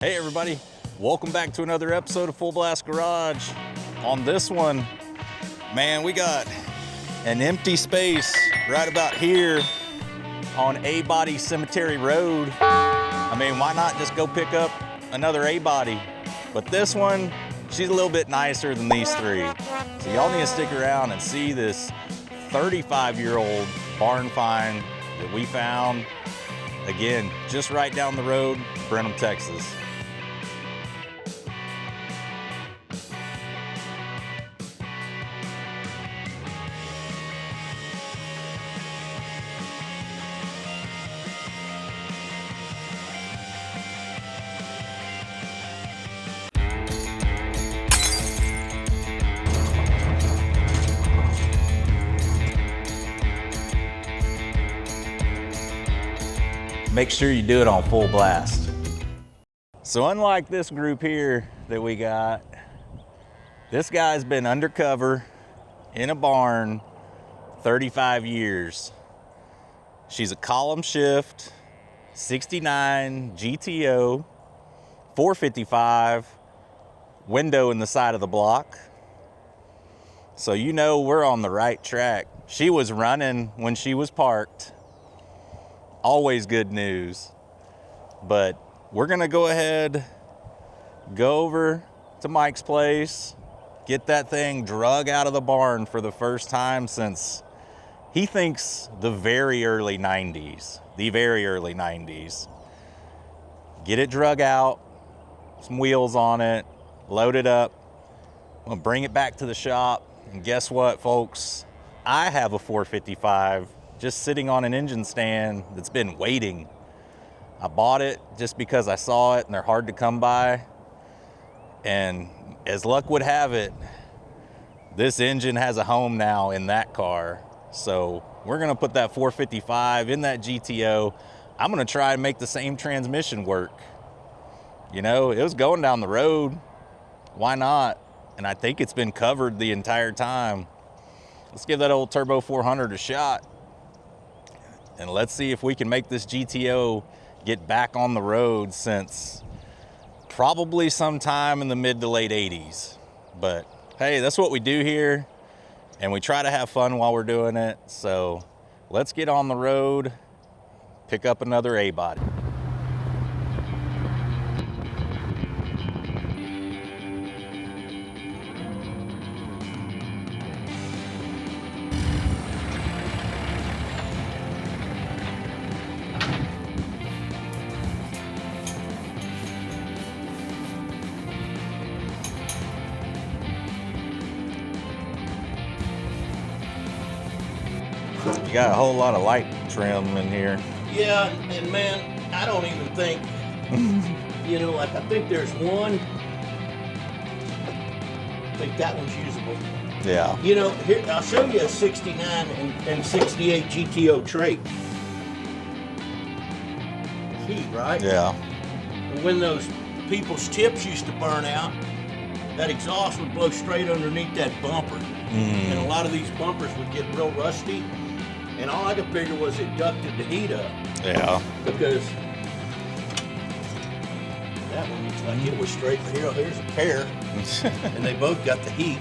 Hey everybody, welcome back to another episode of Full Blast Garage. On this one, man, we got an empty space right about here on A-Body Cemetery Road. I mean, why not just go pick up another A-Body? But this one, she's a little bit nicer than these three. So y'all need to stick around and see this 35-year-old barn find that we found, again, just right down the road, Brenham, Texas. Make sure you do it on full blast. So unlike this group here that we got, this guy's been undercover in a barn 35 years. She's a column shift, 69 GTO, 455, window in the side of the block. So you know we're on the right track. She was running when she was parked. Always good news. But we're gonna go ahead, go over to Mike's place, get that thing drug out of the barn for the first time since, he thinks, the very early 90s. The very early 90s. Get it drug out, some wheels on it, load it up. I'm gonna bring it back to the shop, and guess what, folks? I have a 455 just sitting on an engine stand that's been waiting. I bought it just because I saw it and they're hard to come by. And as luck would have it, this engine has a home now in that car. So we're gonna put that 455 in that GTO. I'm gonna try and make the same transmission work. You know, it was going down the road. Why not? And I think it's been covered the entire time. Let's give that old Turbo 400 a shot. And let's see if we can make this GTO get back on the road since probably sometime in the mid to late 80s. But hey, that's what we do here. And we try to have fun while we're doing it. So let's get on the road, pick up another A-Body. You got a whole lot of light trim in here. Yeah, and man, I don't even think, you know, like I think there's one, I think that one's usable. Yeah. You know, here, I'll show you a 69 and 68 GTO trait. Heat, right? Yeah. And when those people's tips used to burn out, that exhaust would blow straight underneath that bumper. And a lot of these bumpers would get real rusty. And all I could figure was it ducted the heat up. Yeah. Because that one looks like it was straight for here. Here's a pair. And they both got the heat.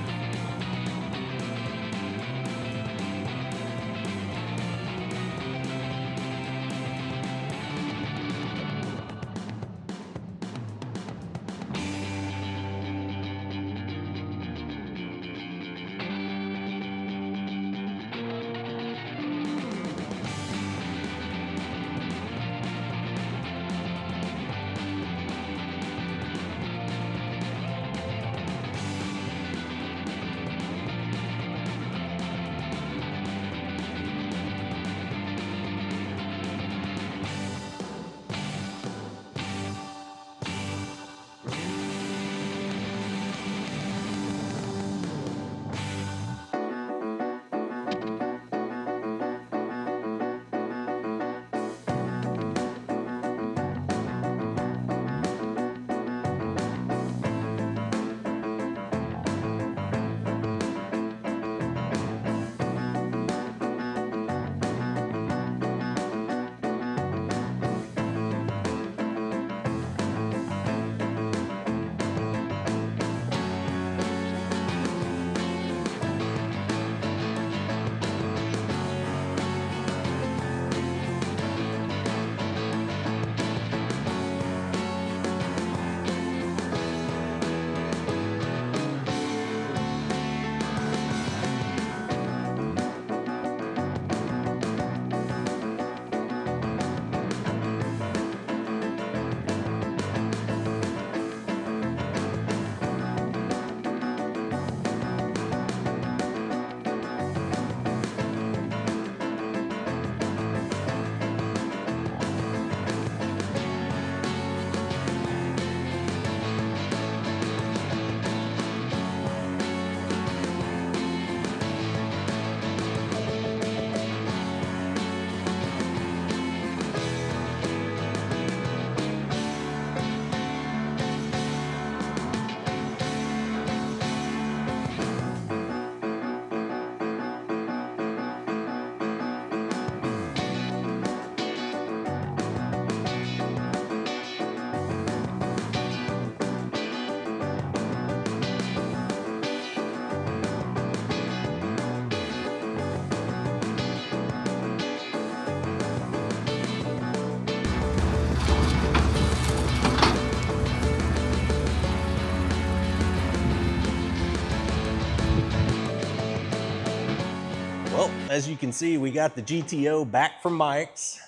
As you can see, we got the GTO back from Mike's,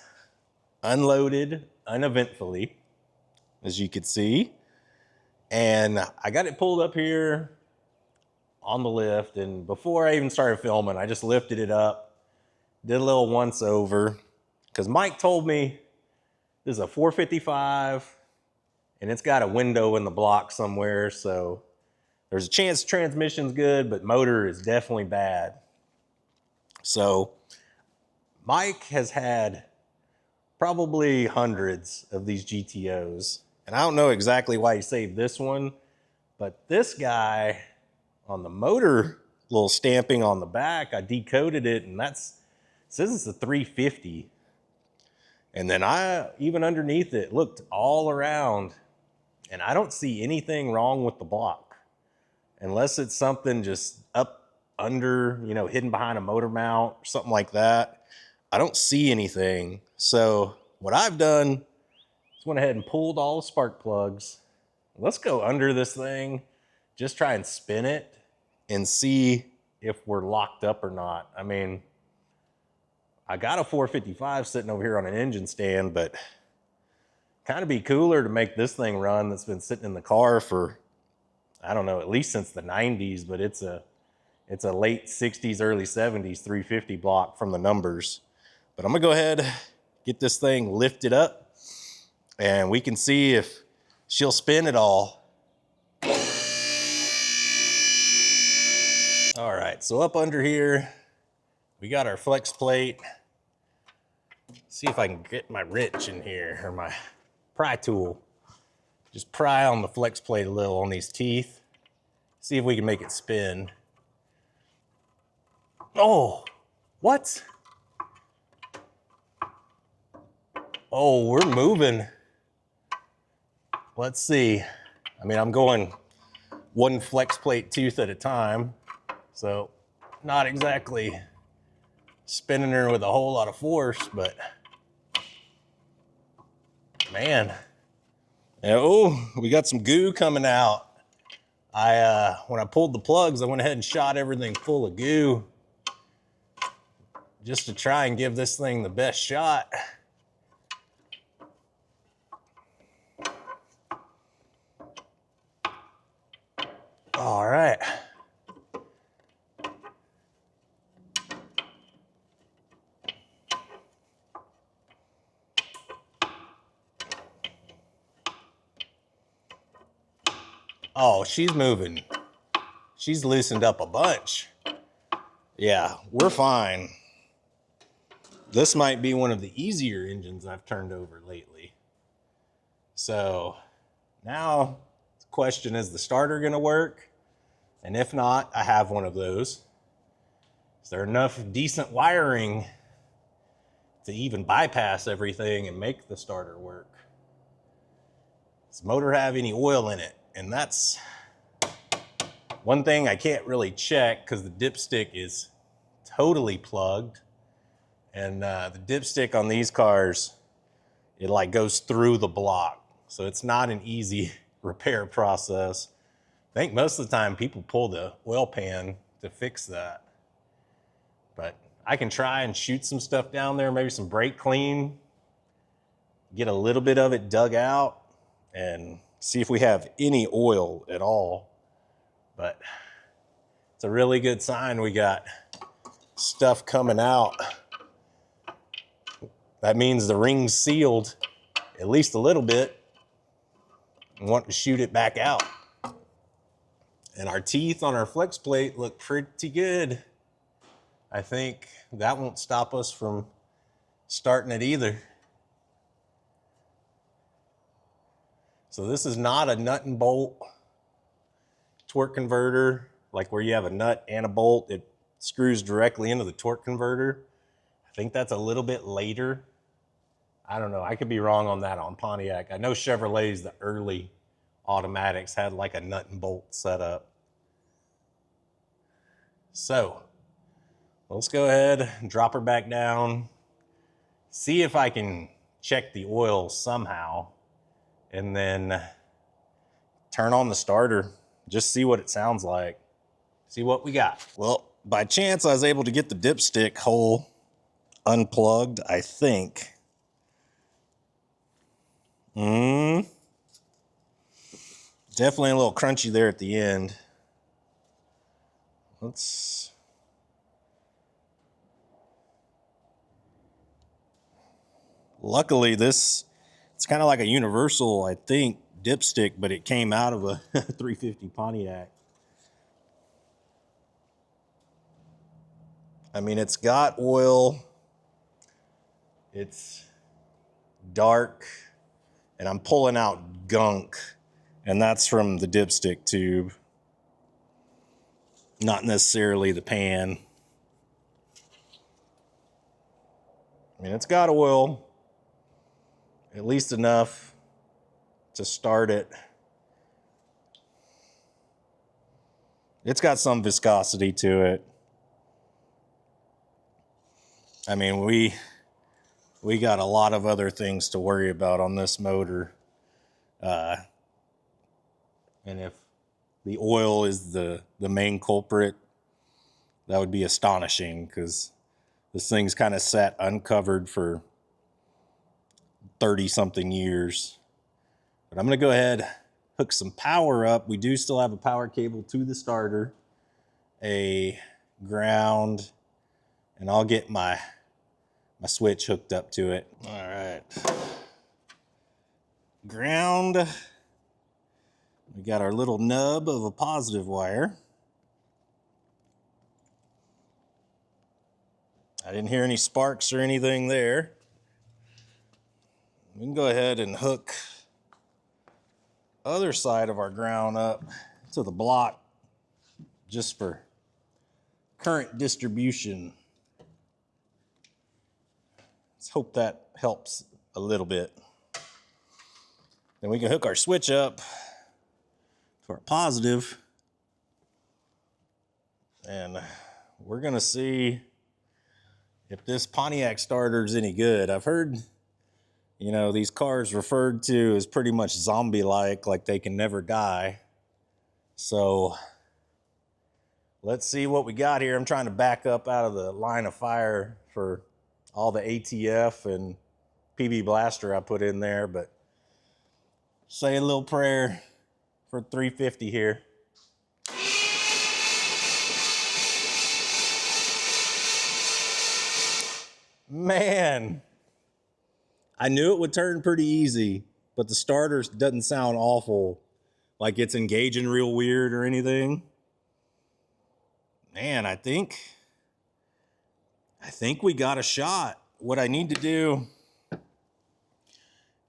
unloaded uneventfully, as you can see. And I got it pulled up here on the lift, and before I even started filming, I just lifted it up, did a little once over, because Mike told me this is a 455 and it's got a window in the block somewhere, so there's a chance transmission's good, but motor is definitely bad. So Mike has had probably hundreds of these GTOs, and I don't know exactly why he saved this one, but this guy on the motor little stamping on the back, I decoded it, and it says it's a 350. And then even underneath it, looked all around, and I don't see anything wrong with the block, unless it's something just up under, you know, hidden behind a motor mount or something like that. I don't see anything. So what I've done is went ahead and pulled all the spark plugs. Let's go under this thing, just try and spin it and see if we're locked up or not. I mean, I got a 455 sitting over here on an engine stand, but kind of be cooler to make this thing run that's been sitting in the car for, I don't know, at least since the 90s, but it's a late 60s, early 70s 350 block from the numbers. But I'm gonna go ahead, get this thing lifted up, and we can see if she'll spin at all. All right, so up under here, we got our flex plate. See if I can get my wrench in here, or my pry tool. Just pry on the flex plate a little on these teeth. See if we can make it spin. Oh, what? Oh, we're moving. Let's see. I mean, I'm going one flex plate tooth at a time, so not exactly spinning her with a whole lot of force, but man. Oh, we got some goo coming out. When I pulled the plugs, I went ahead and shot everything full of goo just to try and give this thing the best shot. All right. Oh, she's moving. She's loosened up a bunch. Yeah, we're fine. This might be one of the easier engines I've turned over lately. So now the question is the starter gonna work? And if not, I have one of those. Is there enough decent wiring to even bypass everything and make the starter work? Does the motor have any oil in it? And that's one thing I can't really check because the dipstick is totally plugged. And the dipstick on these cars, it like goes through the block. So it's not an easy repair process. I think most of the time people pull the oil pan to fix that. But I can try and shoot some stuff down there, maybe some brake clean, get a little bit of it dug out, and see if we have any oil at all. But it's a really good sign we got stuff coming out. That means the ring's sealed at least a little bit and want to shoot it back out. And our teeth on our flex plate look pretty good. I think that won't stop us from starting it either. So this is not a nut and bolt torque converter, like where you have a nut and a bolt. It screws directly into the torque converter. I think that's a little bit later. I don't know, I could be wrong on that on Pontiac. I know Chevrolets, the early automatics, had like a nut and bolt setup. So let's go ahead and drop her back down, see if I can check the oil somehow, and then turn on the starter, just see what it sounds like, see what we got. Well, by chance, I was able to get the dipstick hole unplugged, I think. Definitely a little crunchy there at the end. Luckily, it's kind of like a universal, I think, dipstick, but it came out of a 350 Pontiac. I mean, it's got oil. It's dark, and I'm pulling out gunk, and that's from the dipstick tube, not necessarily the pan. I mean, it's got oil, at least enough to start it. It's got some viscosity to it. I mean, we got a lot of other things to worry about on this motor. And if the oil is the main culprit, that would be astonishing, because this thing's kind of sat uncovered for 30-something years. But I'm going to go ahead, hook some power up. We do still have a power cable to the starter, a ground, and I'll get my switch hooked up to it. All right. Ground. We got our little nub of a positive wire. I didn't hear any sparks or anything there. We can go ahead and hook other side of our ground up to the block just for current distribution. Let's hope that helps a little bit. Then we can hook our switch up to our positive, and we're gonna see if this Pontiac starter is any good. I've heard, you know, these cars referred to as pretty much zombie-like, like they can never die. So let's see what we got here. I'm trying to back up out of the line of fire for all the ATF and PB Blaster I put in there, but say a little prayer for 350 here. Man, I knew it would turn pretty easy, but the starter doesn't sound awful, like it's engaging real weird or anything. Man, I think we got a shot. What I need to do,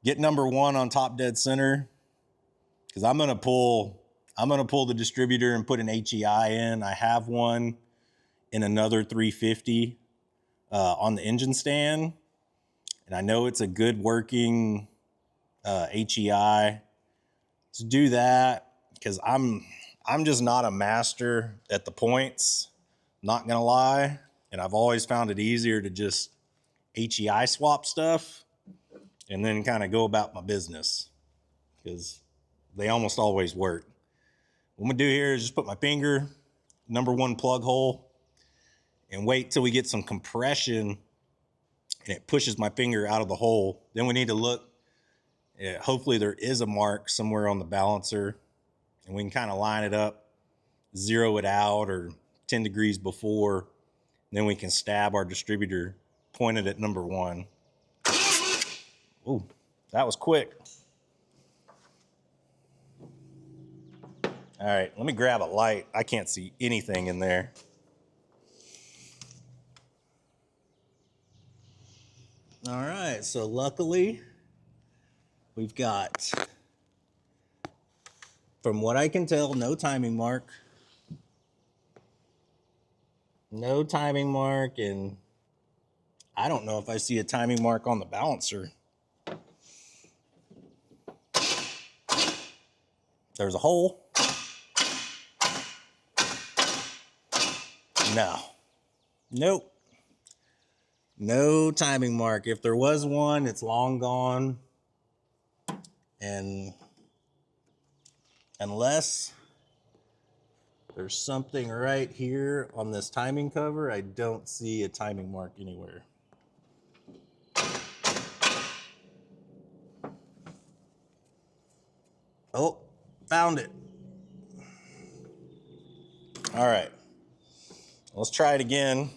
get number one on top dead center, because I'm gonna pull the distributor and put an HEI in. I have one in another 350 on the engine stand, and I know it's a good working HEI. Let's do that, because I'm just not a master at the points, not gonna lie, and I've always found it easier to just HEI swap stuff and then kind of go about my business, because they almost always work. What I'm gonna do here is just put my finger, number one plug hole, and wait till we get some compression and it pushes my finger out of the hole. Then we need to look. Hopefully there is a mark somewhere on the balancer, and we can kind of line it up, zero it out, or 10 degrees before. Then we can stab our distributor pointed at number one. Ooh, that was quick. All right, let me grab a light. I can't see anything in there. All right, so luckily we've got, from what I can tell, no timing mark. No timing mark, and I don't know if I see a timing mark on the balancer. There's a hole. No. Nope. No timing mark. If there was one, it's long gone. And unless There's something right here on this timing cover. I don't see a timing mark anywhere. Oh, found it. All right, let's try it again.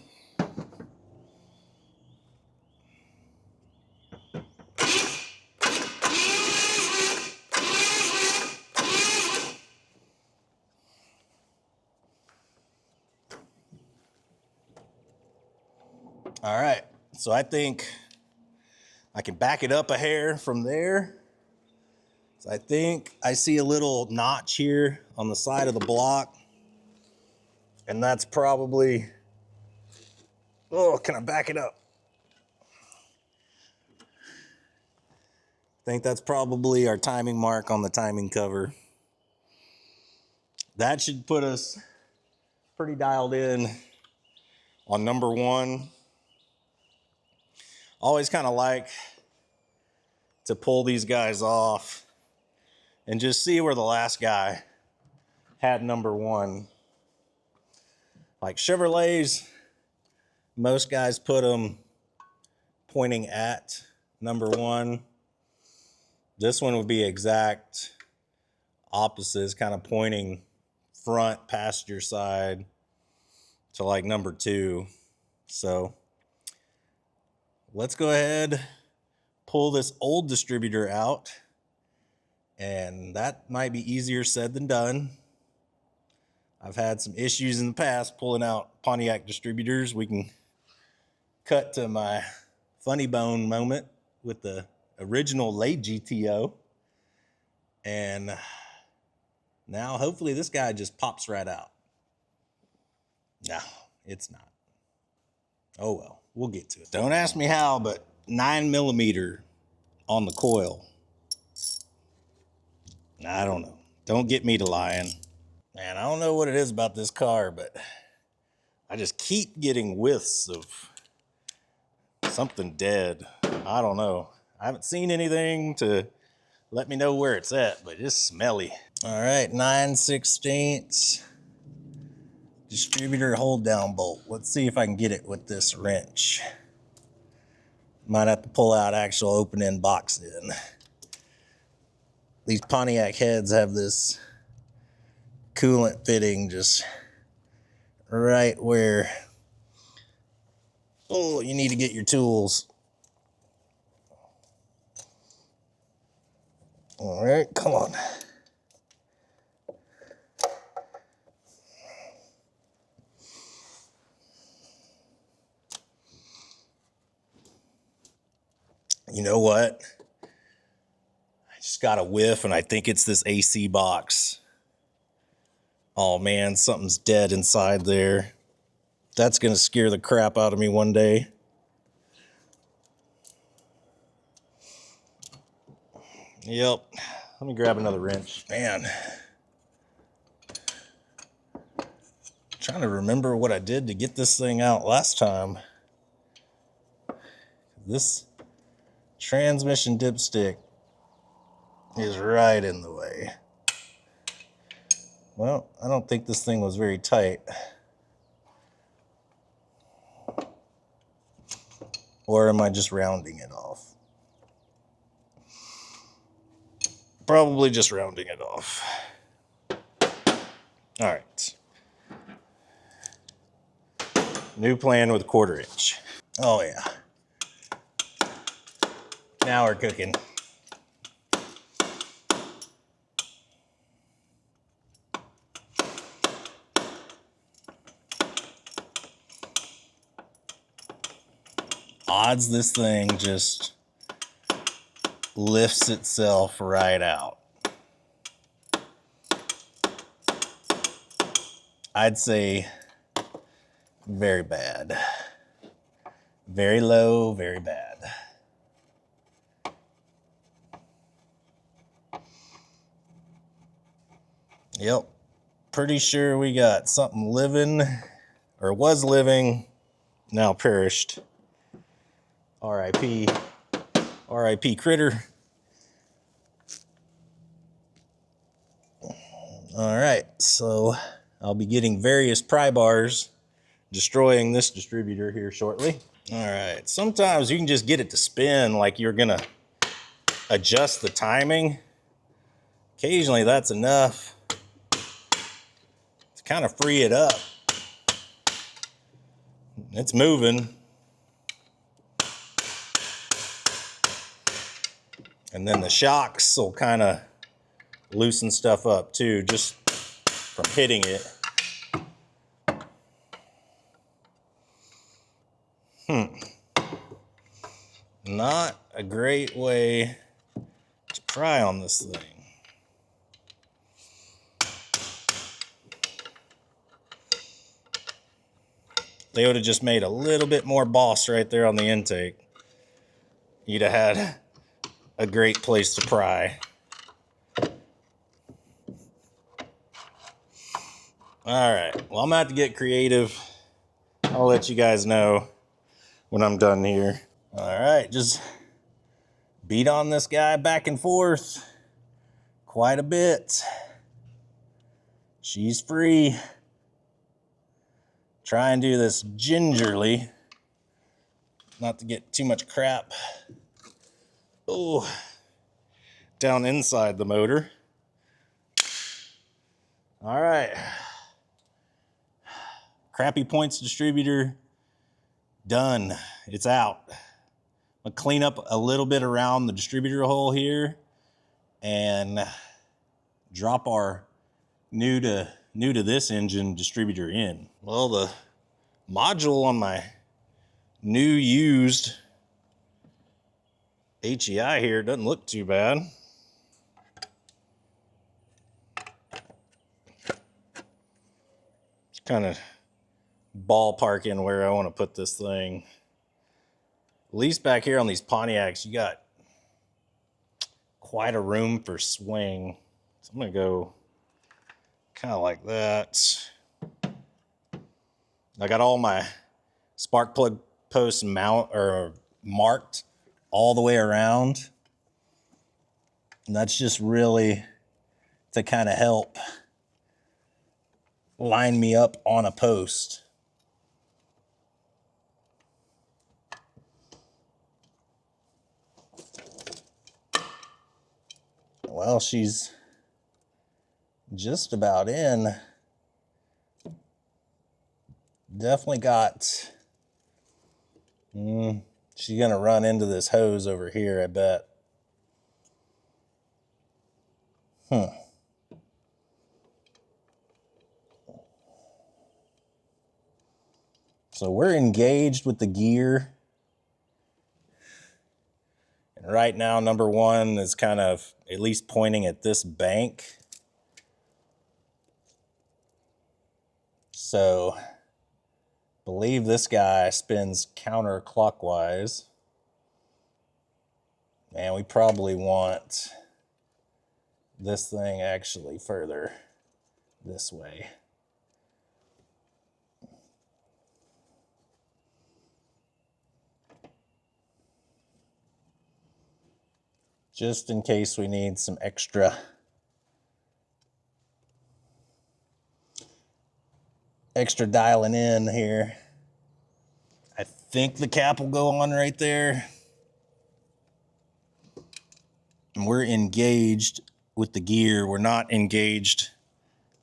All right, so I think I can back it up a hair from there. So I think I see a little notch here on the side of the block. And that's probably, oh, can I back it up? I think that's probably our timing mark on the timing cover. That should put us pretty dialed in on number one. Always kind of like to pull these guys off and just see where the last guy had number one. Like Chevrolets, most guys put them pointing at number one. This one would be exact opposites, kind of pointing front passenger side to like number two. So let's go ahead, pull this old distributor out, and that might be easier said than done. I've had some issues in the past pulling out Pontiac distributors. We can cut to my funny bone moment with the original late GTO. And now hopefully this guy just pops right out. No, it's not. Oh well, we'll get to it. Don't ask me how, but 9mm on the coil. I don't know. Don't get me to lying. Man, I don't know what it is about this car, but I just keep getting whiffs of something dead. I don't know. I haven't seen anything to let me know where it's at, but it's smelly. All right, 9/16 distributor hold down bolt. Let's see if I can get it with this wrench. Might have to pull out actual open end box in. These Pontiac heads have this coolant fitting just right where, oh, you need to get your tools. All right, come on. You know what? I just got a whiff and I think it's this AC box. Oh man, something's dead inside there. That's gonna scare the crap out of me one day. Yep. Let me grab another wrench. Man. Trying to remember what I did to get this thing out last time. This transmission dipstick is right in the way. Well, I don't think this thing was very tight. Or am I just rounding it off? Probably just rounding it off. All right. New plan with a 1/4 inch. Oh yeah. Now we're cooking. Odds this thing just lifts itself right out. I'd say very bad. Very low, very bad. Yep. Pretty sure we got something living, or was living, now perished. R.I.P. R.I.P. critter. All right, so I'll be getting various pry bars, destroying this distributor here shortly. All right, sometimes you can just get it to spin like you're gonna adjust the timing. Occasionally that's enough to kind of free it up. It's moving. And then the shocks will kind of loosen stuff up too, just from hitting it. Not a great way to pry on this thing. They would have just made a little bit more boss right there on the intake. You'd have had a great place to pry. All right, well, I'm gonna have to get creative. I'll let you guys know when I'm done here. All right, just beat on this guy back and forth quite a bit. She's free. Try and do this gingerly, not to get too much crap down inside the motor. All right. Crappy points distributor, done. It's out. I'm gonna clean up a little bit around the distributor hole here and drop our new to this engine distributor in. Well, the module on my new used HEI here doesn't look too bad. It's kind of ballparking where I want to put this thing. At least back here on these Pontiacs, you got quite a room for swing. So I'm gonna go kind of like that. I got all my spark plug posts marked all the way around. And that's just really to kind of help line me up on a post. Well, she's just about in. Definitely got, she's gonna run into this hose over here, I bet. So we're engaged with the gear. And right now, number one is kind of at least pointing at this bank. So I believe this guy spins counterclockwise. And we probably want this thing actually further this way. Just in case we need some extra dialing in here. I think the cap will go on right there. And we're engaged with the gear. We're not engaged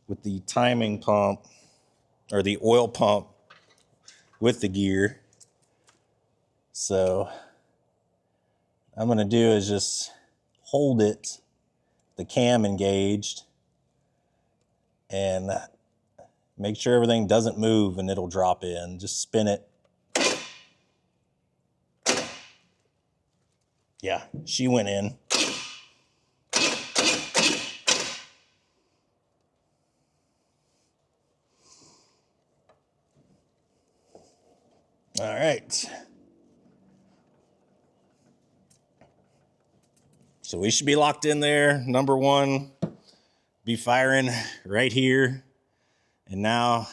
with the timing pump or the oil pump with the gear. So I'm gonna do is just hold it, the cam engaged, and make sure everything doesn't move and it'll drop in. Just spin it. Yeah, she went in. All right. So we should be locked in there. Number one, be firing right here. And now,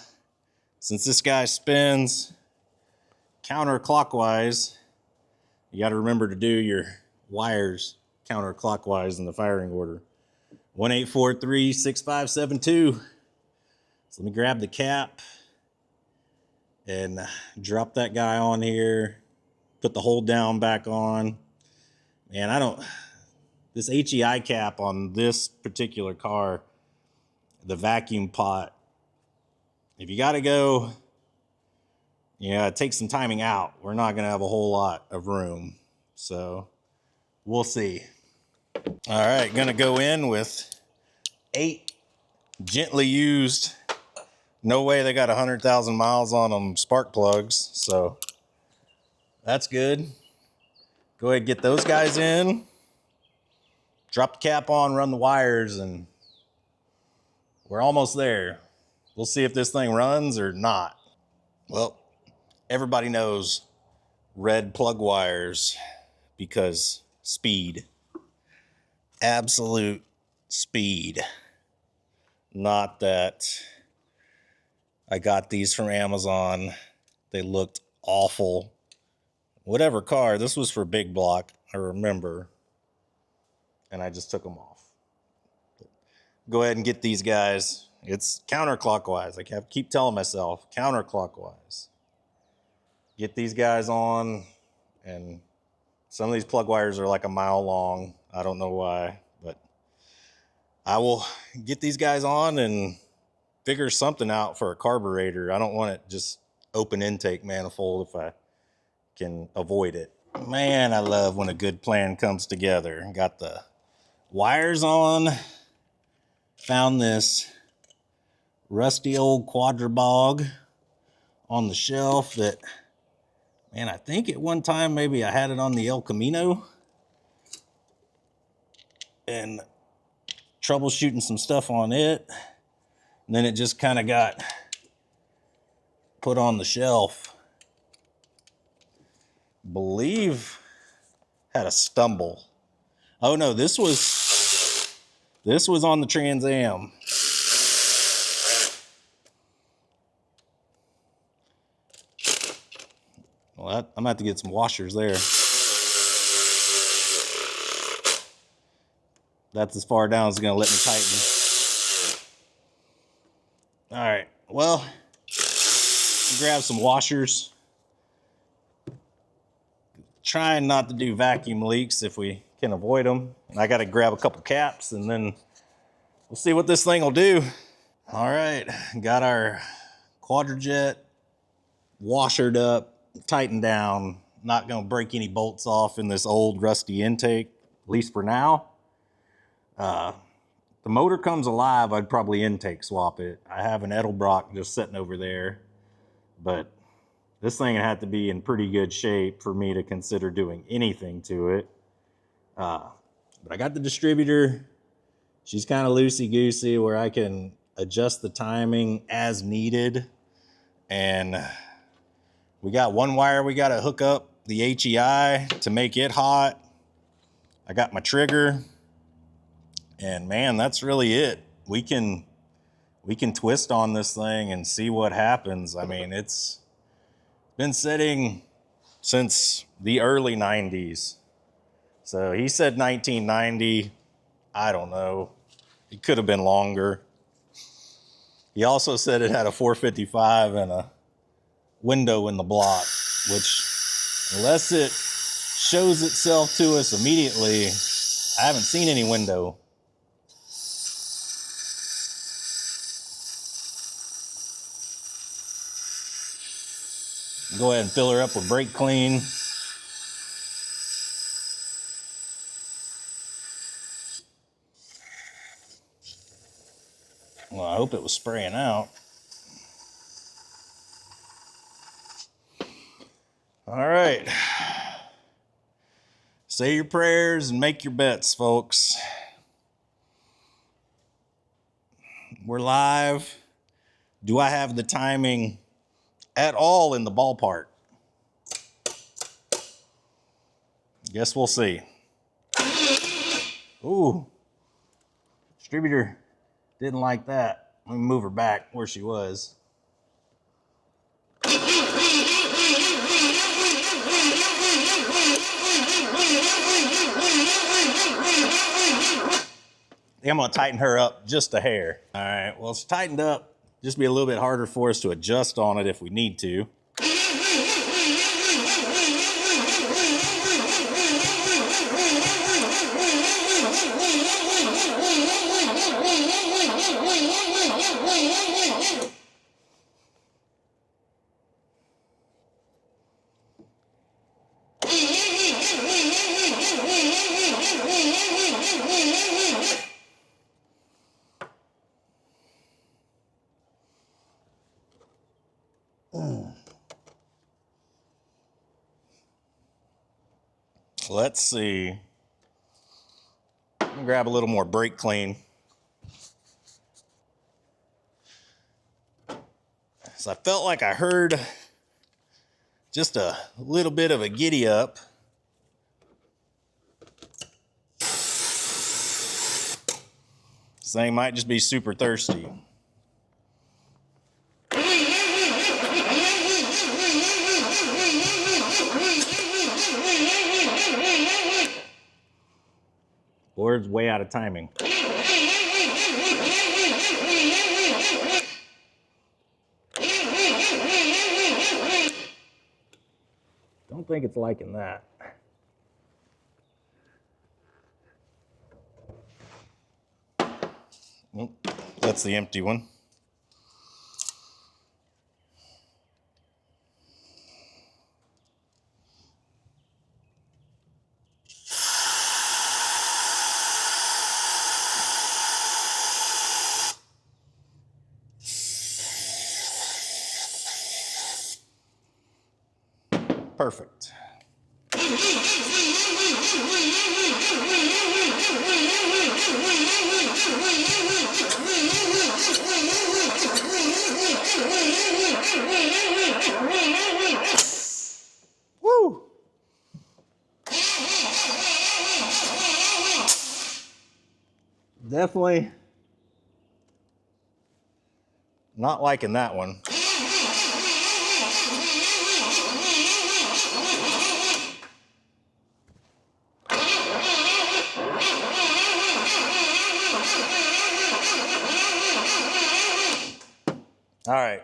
since this guy spins counterclockwise, you got to remember to do your wires counterclockwise in the firing order. 1843-6572. So let me grab the cap and drop that guy on here, put the hold down back on. Man, this HEI cap on this particular car, the vacuum pot, if you got to go, take some timing out. We're not going to have a whole lot of room. So we'll see. All right, going to go in with 8 gently used, no way they got 100,000 miles on them, spark plugs. So that's good. Go ahead and get those guys in. Drop the cap on, run the wires, and we're almost there. We'll see if this thing runs or not. Well, everybody knows red plug wires because speed. Absolute speed. Not that I got these from Amazon. They looked awful. Whatever car, this was for big block, I remember. And I just took them off. Go ahead and get these guys. It's counterclockwise. I keep telling myself, counterclockwise. Get these guys on, and some of these plug wires are like a mile long. I don't know why, but I will get these guys on and figure something out for a carburetor. I don't want it just open intake manifold if I can avoid it. Man, I love when a good plan comes together. Got the wires on. Found this rusty old quadrabog on the shelf that, man, I think at one time maybe I had it on the El Camino and troubleshooting some stuff on it. And then it just kind of got put on the shelf. Believe had a stumble. Oh no, this was on the Trans Am. Well, I'm gonna have to get some washers there. That's as far down as it's gonna let me tighten. All right, well, grab some washers. Trying not to do vacuum leaks if we can avoid them. I gotta grab a couple caps and then we'll see what this thing will do. All right, got our Quadrajet washered up, tightened down. Not gonna break any bolts off in this old rusty intake, at least for now. The motor comes alive, I'd probably intake swap it. I have an Edelbrock just sitting over there, but this thing would have to be in pretty good shape for me to consider doing anything to it. But I got the distributor. She's kind of loosey-goosey where I can adjust the timing as needed. And we got one wire we got to hook up the HEI to make it hot. I got my trigger. And man, that's really it. We can twist on this thing and see what happens. I mean, it's been sitting since the early 90s. So he said 1990. I don't know. It could have been longer. He also said it had a 455 and a window in the block, which unless it shows itself to us immediately, I haven't seen any window. Go ahead and fill her up with brake clean. Well, I hope it was spraying out. All right. Say your prayers and make your bets, folks. We're live. Do I have the timing at all in the ballpark? Guess we'll see. Ooh. Distributor didn't like that. Let me move her back where she was. I'm gonna tighten her up just a hair. All right, well, it's tightened up just be a little bit harder for us to adjust on it if we need to. Let's see. I'm gonna grab a little more brake clean. So I felt like I heard just a little bit of a giddy up. This thing might just be super thirsty. Or it's way out of timing. Don't think it's liking that. Well, that's the empty one. Perfect. Woo! Definitely not liking that one. All right,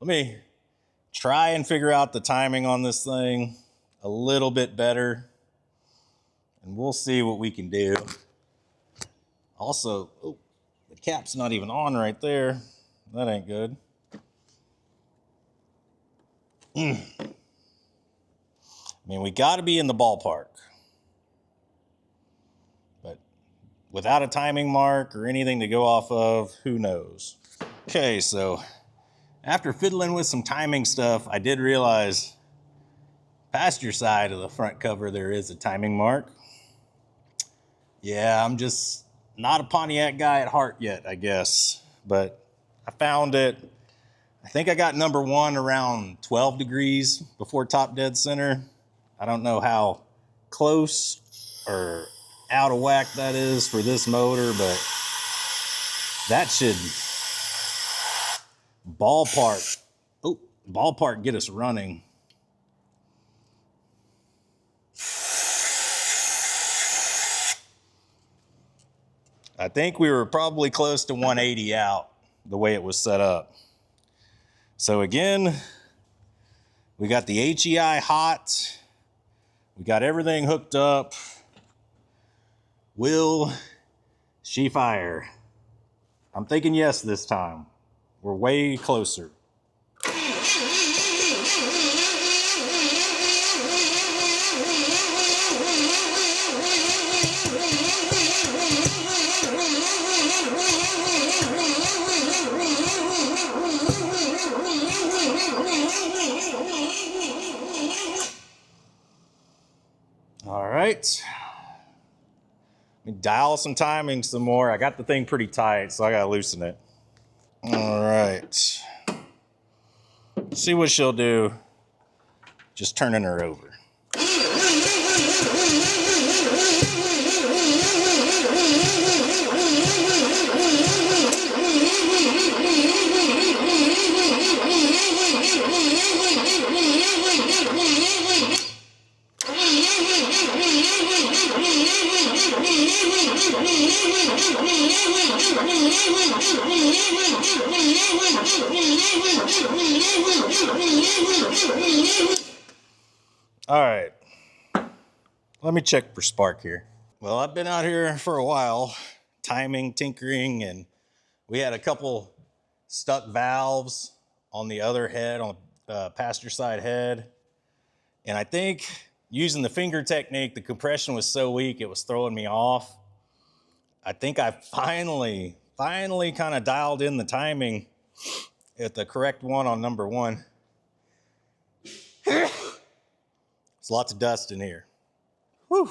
let me try and figure out the timing on this thing a little bit better, and we'll see what we can do. Also, oh, the cap's not even on right there. That ain't good. I mean, we got to be in the ballpark, but without a timing mark or anything to go off of, who knows? Okay, so after fiddling with some timing stuff, I did realize passenger side of the front cover there is a timing mark. Yeah, I'm just not a Pontiac guy at heart yet, I guess, but I found it. I think I got number one around 12 degrees before top dead center. I don't know how close or out of whack that is for this motor, but that should ballpark get us running. I think we were probably close to 180 out the way it was set up. So again, we got the HEI hot. We got everything hooked up. Will she fire? I'm thinking yes this time. We're way closer. All right. Let me dial some timing some more. I got the thing pretty tight, so I gotta loosen it. All right. See what she'll do. Just turning her over. All right, let me check for spark here. Well, I've been out here for a while, timing, tinkering, and we had a couple stuck valves on the other head, on the passenger side head. And I think using the finger technique, the compression was so weak, it was throwing me off. I think I finally kind of dialed in the timing at the correct one on number one. There's lots of dust in here. Whew.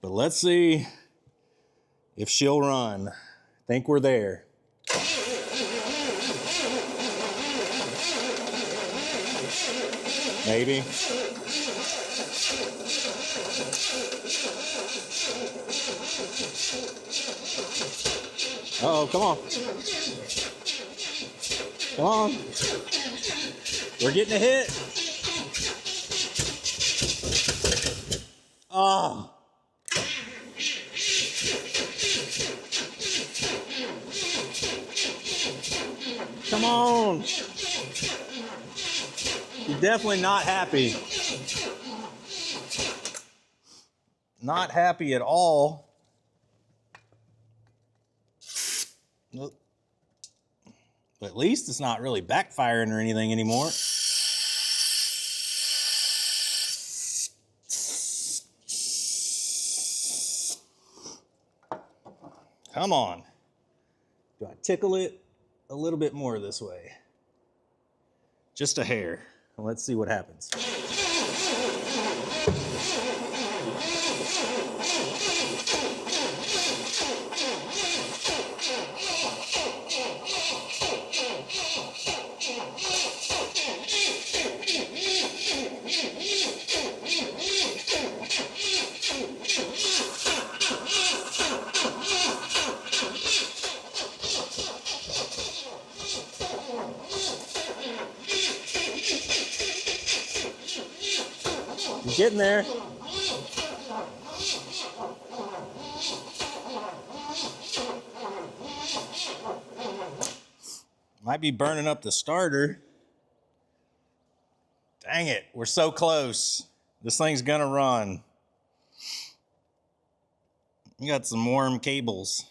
But let's see if she'll run. I think we're there. Maybe. Uh-oh, come on. Come on. We're getting a hit. Oh. Come on. You're definitely not happy. Not happy at all. But at least it's not really backfiring or anything anymore. Come on. Do I tickle it a little bit more this way? Just a hair. Let's see what happens. Getting there. Might be burning up the starter. Dang it, we're so close. This thing's gonna run. You got some warm cables.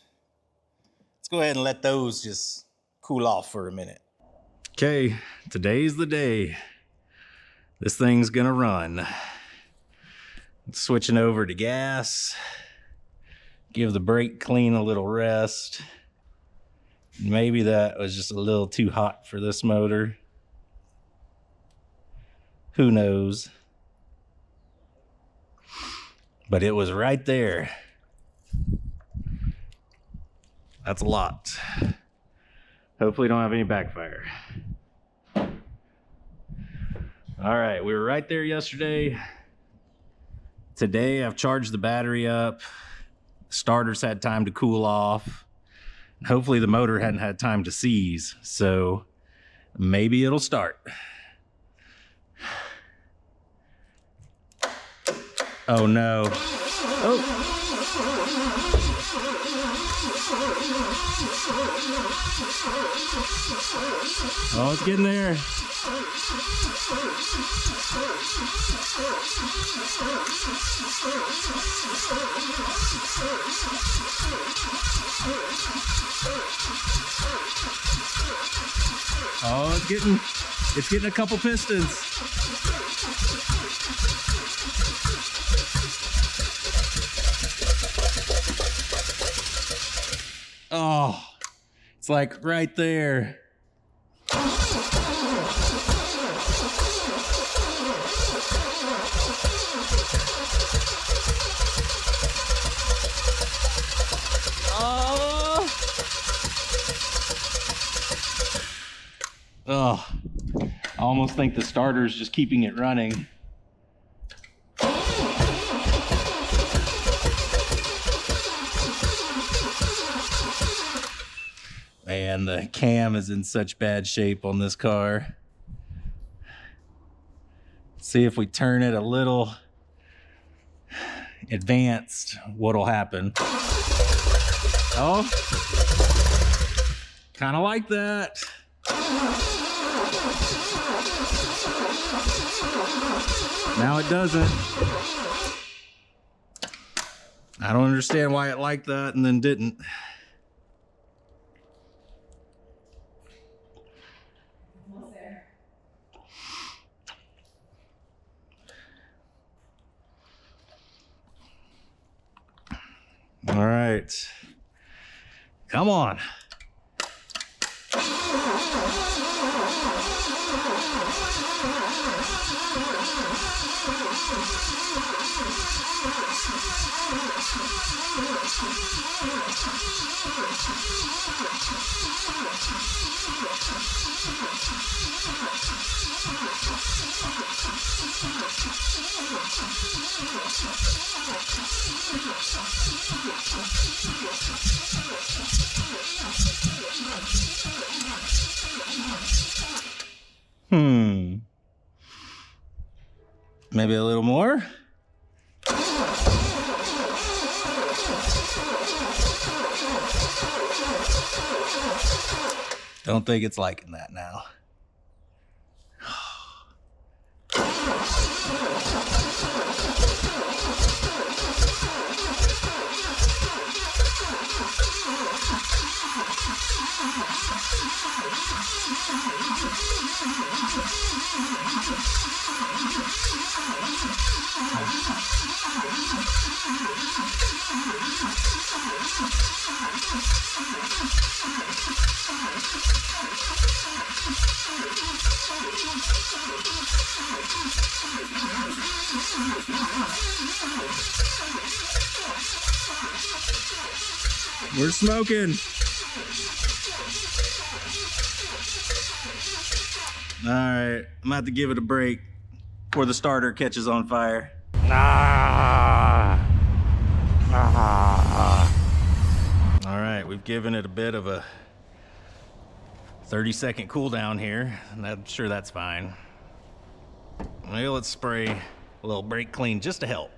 Let's go ahead and let those just cool off for a minute. Okay, today's the day. This thing's gonna run. Switching over to gas. Give the brake clean a little rest. Maybe that was just a little too hot for this motor. Who knows? But it was right there. That's a lot. Hopefully don't have any backfire. All right, we were right there yesterday. Today I've charged the battery up. Starter's had time to cool off. Hopefully the motor hadn't had time to seize, so maybe it'll start. Oh no. Oh. Oh, it's getting there. Oh, it's getting a couple pistons. Oh, it's like right there. Oh, I almost think the starter's just keeping it running. Man, the cam is in such bad shape on this car. Let's see if we turn it a little advanced, what'll happen. Oh. Kind of like that. Now it doesn't. I don't understand why it liked that and then didn't. All right. Come on. Maybe a little more. Don't think it's liking that now. We're smoking. All right, I'm gonna have to give it a break before the starter catches on fire. All right, we've given it a bit of a 30-second cool down here, and I'm sure that's fine. Well, let's spray a little brake clean just to help.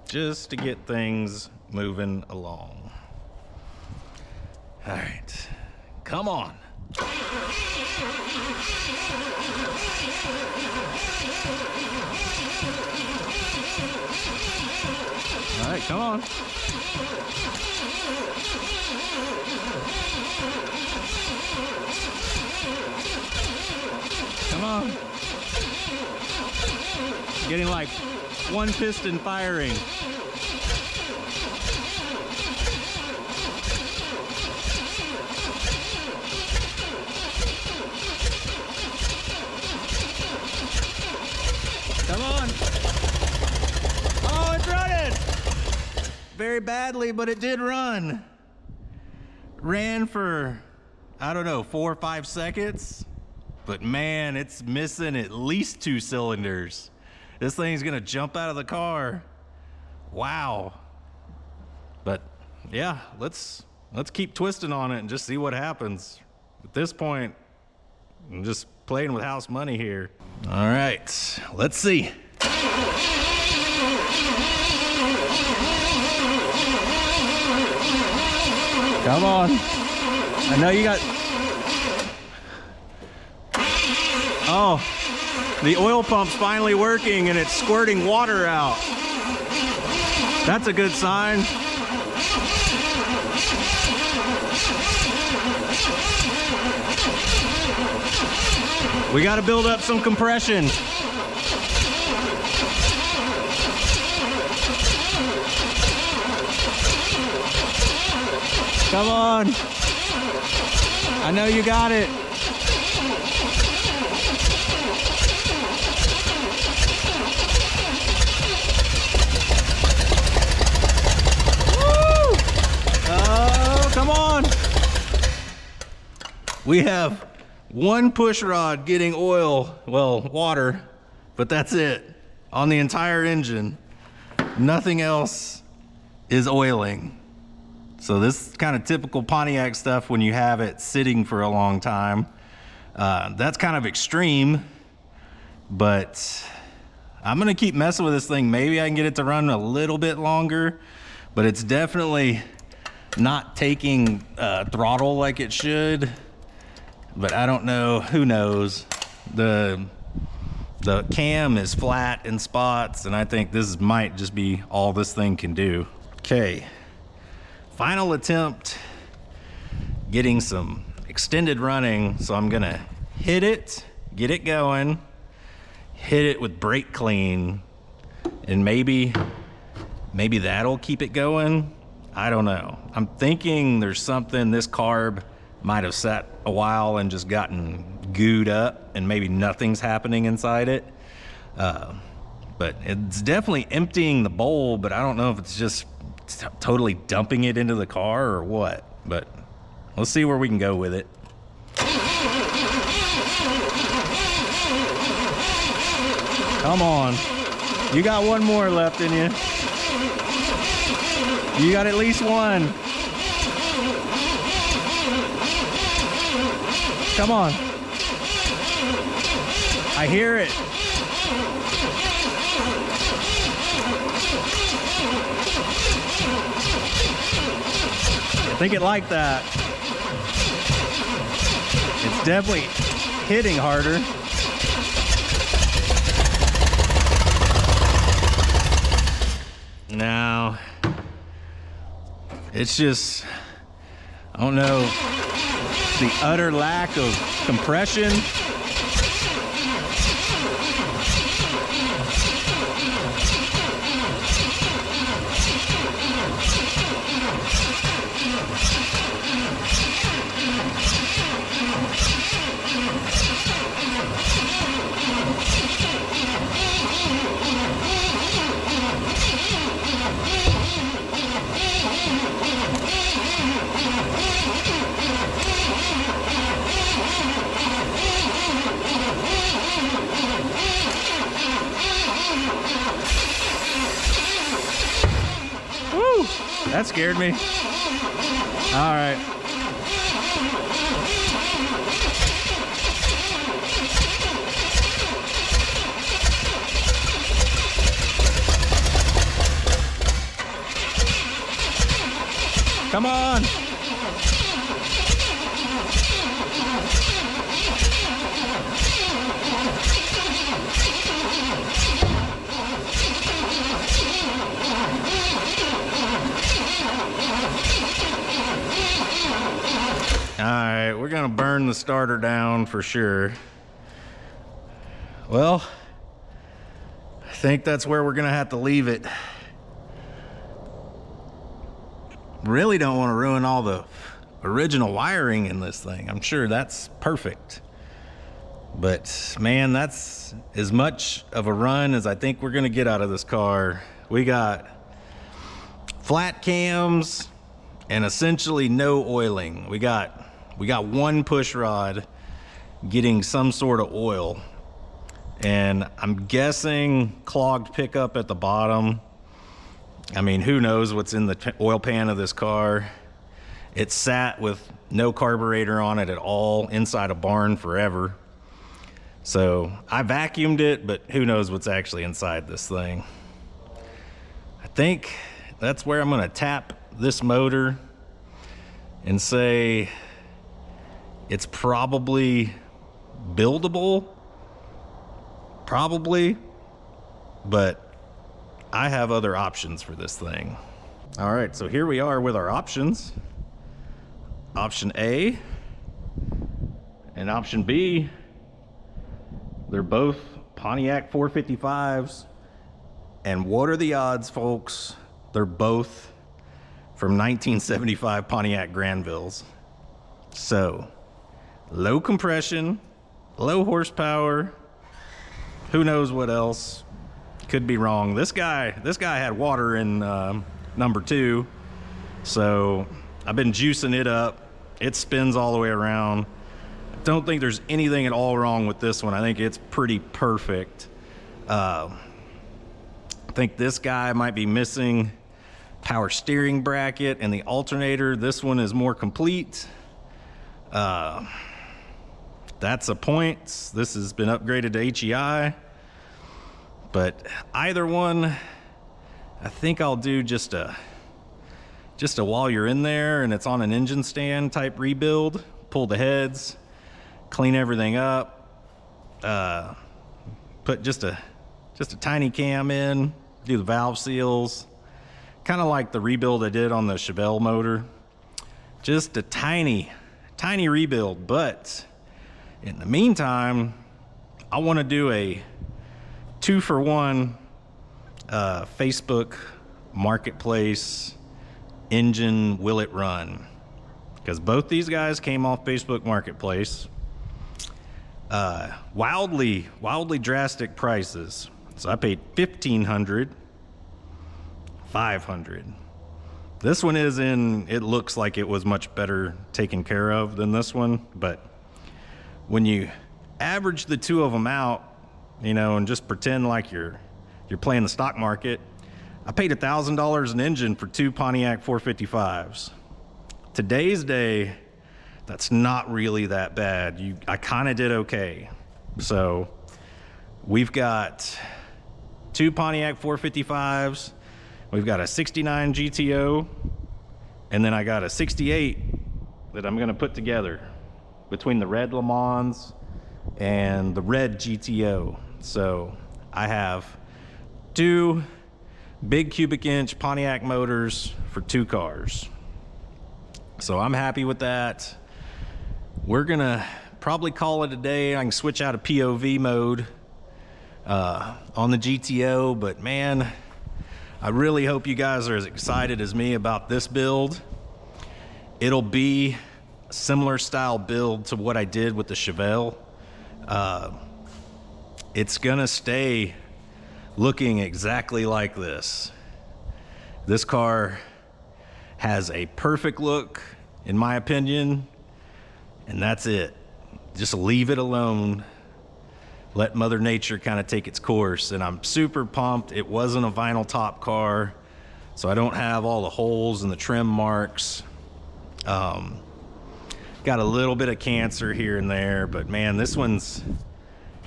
Just to get things moving along. All right, come on. All right, come on. Come on. Getting like one piston firing. Come on. Oh, it's running. Very badly, but it did run. Ran for, I don't know, 4 or 5 seconds. But man, it's missing at least 2 cylinders. This thing's gonna jump out of the car. Wow. But yeah, let's keep twisting on it and just see what happens. At this point, I'm just playing with house money here. All right, let's see. Come on. I know you got... Oh, the oil pump's finally working and it's squirting water out. That's a good sign. We got to build up some compression. Come on. I know you got it. Woo! Oh, come on. We have one push rod getting oil, well, water, but that's it on the entire engine. Nothing else is oiling. So this is kind of typical Pontiac stuff when you have it sitting for a long time. That's kind of extreme, but I'm gonna keep messing with this thing. Maybe I can get it to run a little bit longer, but it's definitely not taking throttle like it should, but I don't know, who knows. The cam is flat in spots, and I think this might just be all this thing can do. Okay, final attempt getting some extended running. So I'm gonna hit it, get it going, hit it with brake clean, and maybe that'll keep it going. I don't know. I'm thinking there's something, this carb might have sat a while and just gotten gooed up, and maybe nothing's happening inside it. But it's definitely emptying the bowl, but I don't know if it's just totally dumping it into the car or what. But let's see where we can go with it. Come on. You got one more left in you. You got at least one. Come on. I hear it. I think it liked that. It's definitely hitting harder. Now, it's just, I don't know, the utter lack of compression. That scared me. All right. Come on. All right, we're gonna burn the starter down for sure. Well, I think that's where we're gonna have to leave it. Really don't want to ruin all the original wiring in this thing. I'm sure that's perfect. But man, that's as much of a run as I think we're gonna get out of this car. We got flat cams and essentially no oiling. We got one push rod getting some sort of oil, and I'm guessing clogged pickup at the bottom. I mean, who knows what's in the oil pan of this car. It sat with no carburetor on it at all inside a barn forever. So I vacuumed it, but who knows what's actually inside this thing. I think that's where I'm gonna tap this motor and say it's probably buildable, probably, but I have other options for this thing. All right, so here we are with our options. Option A and option B, they're both Pontiac 455s. And what are the odds, folks? They're both from 1975 Pontiac Granvilles. So, low compression, low horsepower, who knows what else. Could be wrong. This guy had water in number 2, so I've been juicing it up. It spins all the way around. I don't think there's anything at all wrong with this one. I think it's pretty perfect. I think this guy might be missing power steering bracket and the alternator. This one is more complete. That's a point. This has been upgraded to HEI. But either one, I think I'll do just a just a while you're in there and it's on an engine stand type rebuild, pull the heads, clean everything up, put just a tiny cam in, do the valve seals, kind of like the rebuild I did on the Chevelle motor. Just a tiny rebuild, but in the meantime, I want to do a 2-for-1 Facebook Marketplace engine will it run, because both these guys came off Facebook Marketplace. Wildly drastic prices. So I paid $1,500, $500. This one it looks like it was much better taken care of than this one, but when you average the two of them out, you know, and just pretend like you're playing the stock market, I paid $1,000 an engine for 2 Pontiac 455s. Today's day, that's not really that bad. I kind of did okay. So we've got 2 Pontiac 455s. We've got a 69 GTO, and then I got a 68 that I'm gonna put together between the red Le Mans and the red GTO. So I have 2 big cubic inch Pontiac motors for 2 cars. So I'm happy with that. We're gonna probably call it a day. I can switch out of POV mode on the GTO, but man, I really hope you guys are as excited as me about this build. It'll be a similar style build to what I did with the Chevelle. It's gonna stay looking exactly like this. This car has a perfect look, in my opinion, and that's it. Just leave it alone. Let Mother Nature kind of take its course. And I'm super pumped. It wasn't a vinyl top car, so I don't have all the holes and the trim marks. Got a little bit of cancer here and there, but man, this one's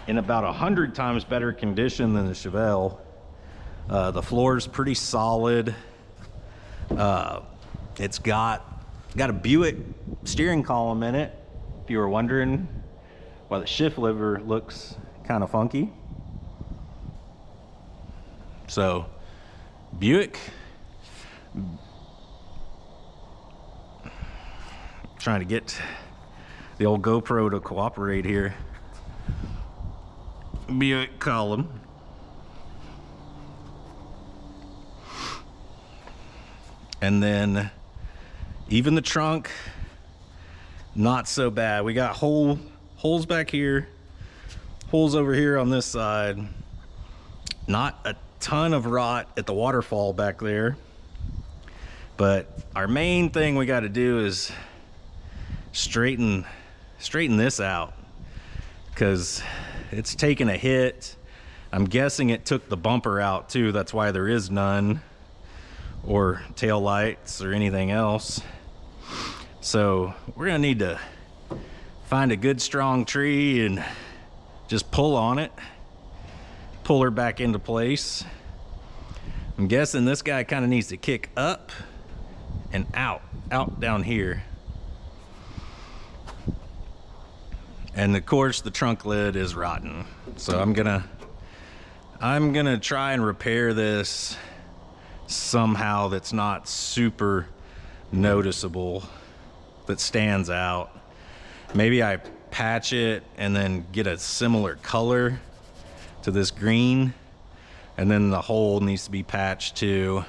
in about 100 times better condition than the Chevelle. The floor's pretty solid. It's got a Buick steering column in it, if you were wondering why the shift lever looks kind of funky. So Buick, trying to get the old GoPro to cooperate here. Buick column. And then even the trunk, not so bad. We got holes back here, holes over here on this side. Not a ton of rot at the waterfall back there. But our main thing we got to do is straighten this out, because it's taken a hit. I'm guessing it took the bumper out too. That's why there is none, or tail lights or anything else. So we're gonna need to find a good strong tree and just pull on it, pull her back into place. I'm guessing this guy kind of needs to kick up and out down here. And of course the trunk lid is rotten. So I'm gonna try and repair this somehow that's not super noticeable, that stands out. Maybe I patch it and then get a similar color to this green, and then the hole needs to be patched too.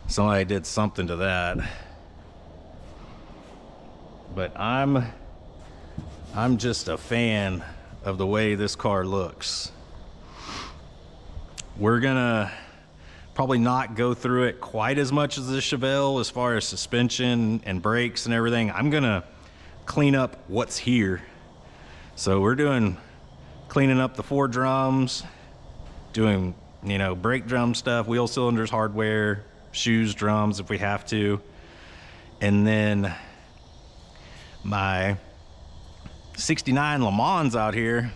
Somebody did something to that. But I'm just a fan of the way this car looks. We're gonna probably not go through it quite as much as the Chevelle as far as suspension and brakes and everything. I'm gonna clean up what's here. So we're cleaning up the 4 drums, doing, you know, brake drum stuff, wheel cylinders, hardware, shoes, drums if we have to. And then my 69 Le Mans out here,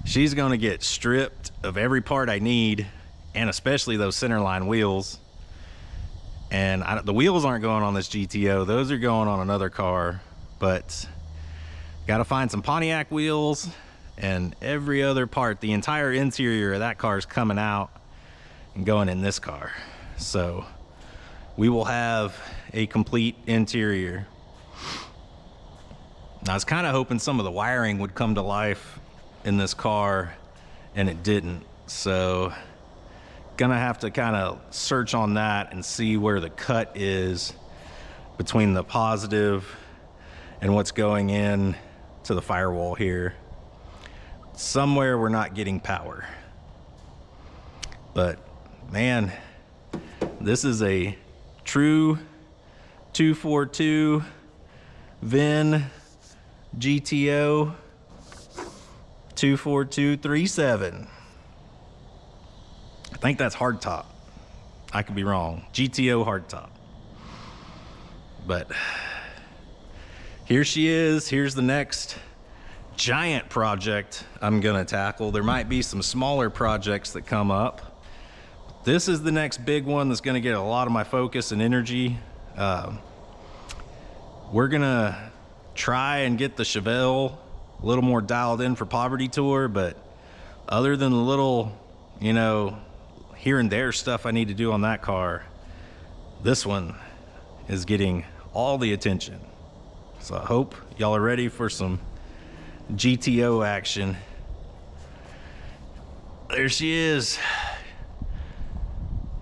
she's gonna get stripped of every part I need, and especially those centerline wheels. And the wheels aren't going on this GTO. Those are going on another car, but got to find some Pontiac wheels, and every other part, the entire interior of that car is coming out and going in this car. So we will have a complete interior. I was kind of hoping some of the wiring would come to life in this car, and it didn't. So gonna have to kind of search on that and see where the cut is between the positive and what's going in to the firewall here. Somewhere we're not getting power. But man, this is a true 242 VIN GTO 24237. I think that's hardtop. I could be wrong. GTO hardtop. But here she is. Here's the next giant project I'm gonna tackle. There might be some smaller projects that come up. This is the next big one that's gonna get a lot of my focus and energy. We're gonna try and get the Chevelle a little more dialed in for Poverty Tour, but other than the little, you know, here and there stuff I need to do on that car, this one is getting all the attention. So I hope y'all are ready for some GTO action. There she is.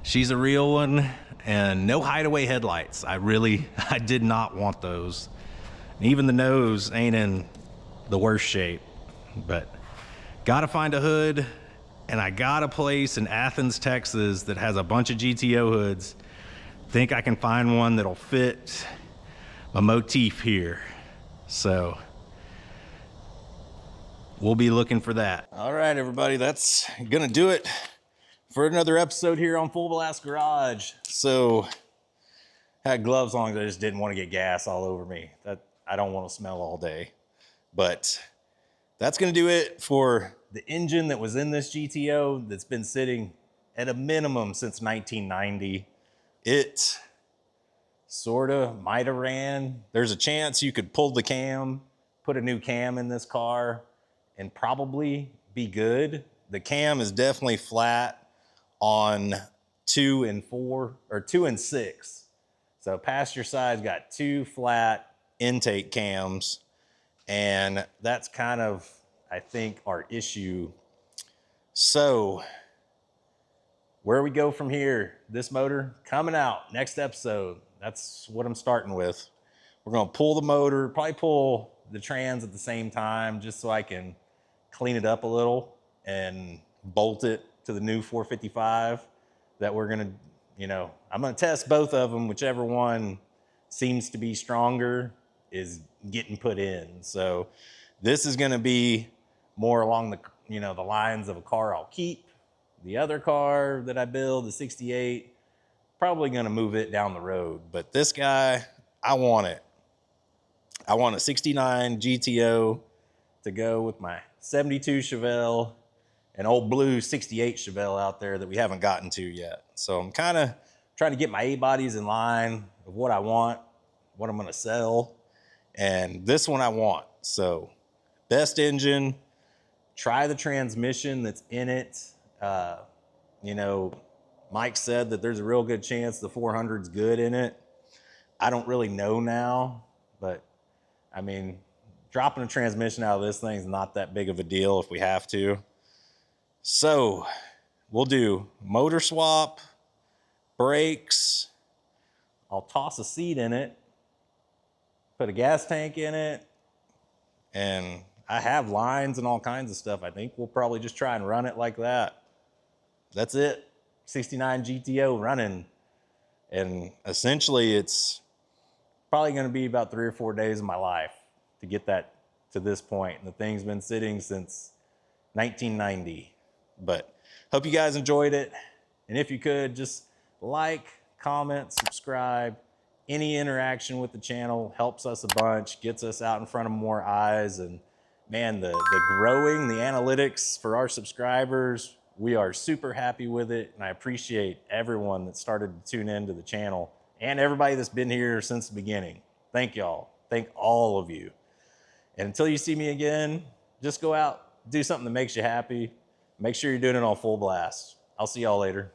She's a real one, and no hideaway headlights. I did not want those. And even the nose ain't in the worst shape, but gotta find a hood. And I got a place in Athens, Texas that has a bunch of GTO hoods. Think I can find one that'll fit my motif here. So we'll be looking for that. All right, everybody, that's gonna do it for another episode here on Full Blast Garage. So had gloves on because I just didn't want to get gas all over me. I don't want to smell all day. But that's gonna do it for the engine that was in this GTO that's been sitting at a minimum since 1990. It sorta might have ran. There's a chance you could pull the cam, put a new cam in this car, and probably be good. The cam is definitely flat on 2 and 4, or 2 and 6. So passenger side's got 2 flat intake cams, and that's kind of, I think, our issue. So where we go from here, this motor coming out next episode. That's what I'm starting with. We're gonna pull the motor, probably pull the trans at the same time, just so I can clean it up a little and bolt it to the new 455 that we're gonna, I'm gonna test both of them. Whichever one seems to be stronger is getting put in. So this is gonna be more along the, the lines of a car I'll keep. The other car that I build, the 68, probably gonna move it down the road. But this guy, I want it. I want a 69 GTO to go with my 72 Chevelle, an old blue 68 Chevelle out there that we haven't gotten to yet. So I'm kind of trying to get my A-bodies in line of what I want, what I'm gonna sell. And this one I want. So best engine, try the transmission that's in it. Mike said that there's a real good chance the 400's good in it. I don't really know now, but I mean, dropping a transmission out of this thing is not that big of a deal if we have to. So we'll do motor swap, brakes. I'll toss a seat in it, put a gas tank in it, and I have lines and all kinds of stuff. I think we'll probably just try and run it like that. That's it. 69 GTO running. And essentially it's probably gonna be about 3 or 4 days of my life to get that to this point. And the thing's been sitting since 1990. But hope you guys enjoyed it. And if you could, just like, comment, subscribe. Any interaction with the channel helps us a bunch, gets us out in front of more eyes. And man, the growing, the analytics for our subscribers, we are super happy with it. And I appreciate everyone that started to tune into the channel. and everybody that's been here since the beginning. Thank y'all. Thank all of you. And until you see me again, just go out, do something that makes you happy. Make sure you're doing it on full blast. I'll see y'all later.